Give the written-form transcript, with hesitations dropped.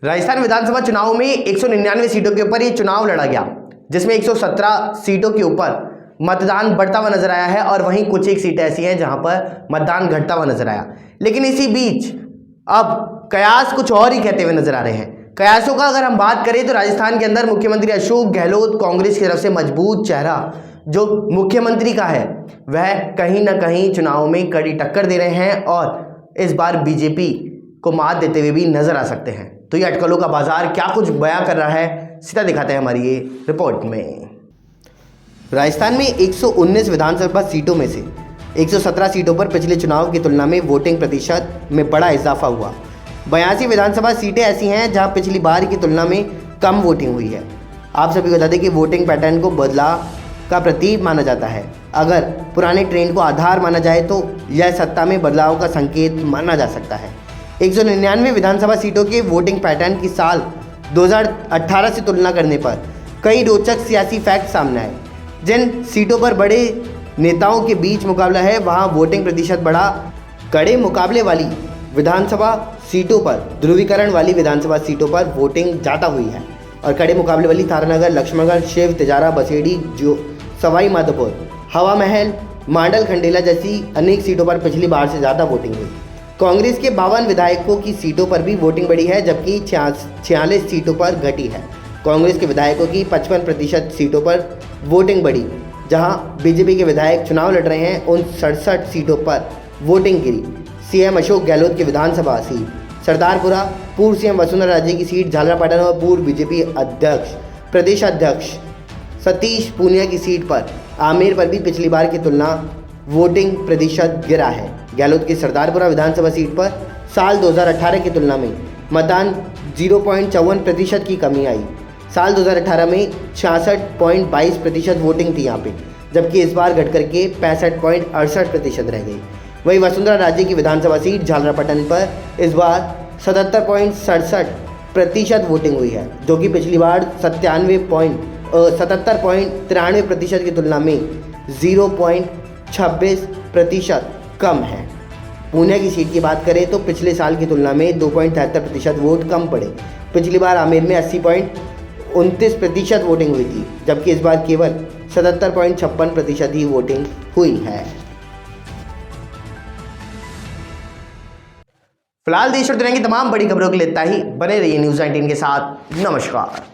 राजस्थान विधानसभा चुनाव में 199 सीटों के ऊपर ये चुनाव लड़ा गया, जिसमें 117 सीटों के ऊपर मतदान बढ़ता हुआ नजर आया है और वहीं कुछ एक सीटें ऐसी हैं जहां पर मतदान घटता हुआ नजर आया। लेकिन इसी बीच अब कयास कुछ और ही कहते हुए नजर आ रहे हैं। कयासों का अगर हम बात करें तो राजस्थान के अंदर मुख्यमंत्री अशोक गहलोत कांग्रेस की तरफ से मजबूत चेहरा जो मुख्यमंत्री का है वह कहीं ना कहीं चुनाव में कड़ी टक्कर दे रहे हैं और इस बार बीजेपी को मात देते हुए भी नजर आ सकते हैं। तो ये अटकलों का बाजार क्या कुछ बयां कर रहा है, सीधा दिखाते हैं हमारी ये रिपोर्ट में। राजस्थान में 119 विधानसभा सीटों में से 117 सीटों पर पिछले चुनाव की तुलना में वोटिंग प्रतिशत में बड़ा इजाफा हुआ। 82 विधानसभा सीटें ऐसी हैं जहां पिछली बार की तुलना में कम वोटिंग हुई है। आप सभी को बता दें कि वोटिंग पैटर्न को बदलाव का प्रतीक माना जाता है। अगर पुराने ट्रेंड को आधार माना जाए तो यह सत्ता में बदलाव का संकेत माना जा सकता है। 199 विधानसभा सीटों के वोटिंग पैटर्न की साल 2018 से तुलना करने पर कई रोचक सियासी फैक्ट सामने आए। जिन सीटों पर बड़े नेताओं के बीच मुकाबला है वहां वोटिंग प्रतिशत बढ़ा। कड़े मुकाबले वाली विधानसभा सीटों पर, ध्रुवीकरण वाली विधानसभा सीटों पर वोटिंग ज़्यादा हुई है और कड़े मुकाबले वाली तारानगर, लक्ष्मणगढ़, शिव, तिजारा, बसेड़ी, जो सवाई माधोपुर, हवा महल, मांडल, खंडेला जैसी अनेक सीटों पर पिछली बार से ज़्यादा वोटिंग हुई। कांग्रेस के 52 विधायकों की सीटों पर भी वोटिंग बढ़ी है, जबकि 46 सीटों पर घटी है। कांग्रेस के विधायकों की 55% सीटों पर वोटिंग बढ़ी, जहां बीजेपी के विधायक चुनाव लड़ रहे हैं उन 67 सीटों पर वोटिंग गिरी। सीएम अशोक गहलोत की विधानसभा सीट सरदारपुरा, पूर्व सीएम वसुंधरा राजे की सीट झालरापाटन और पूर्व बीजेपी प्रदेश अध्यक्ष सतीश पूनिया की सीट पर आमेर पर भी पिछली बार की तुलना वोटिंग प्रतिशत गिरा है। गहलोत की सरदारपुरा विधानसभा सीट पर साल 2018 की तुलना में मतदान 0.54% की कमी आई। साल 2018 में 66.22% वोटिंग थी यहाँ पे, जबकि इस बार घट करके 65.68% रह गई। वहीं वसुंधरा राजे की विधानसभा सीट झालरापाटन पर इस बार 77.67% वोटिंग हुई है, जो कि पिछली बार 77.93% की तुलना में 0.26% कम है। पूनिया की सीट की बात करें तो पिछले साल की तुलना में 2.73% वोट कम पड़े। पिछली बार आमेर में 80.29% वोटिंग हुई थी, जबकि इस बार केवल 77.56% ही वोटिंग हुई है। फिलहाल देश और दुनिया की तमाम बड़ी खबरों के लिए इतना ही। बने रहिए न्यूज़ 19 के साथ। नमस्कार।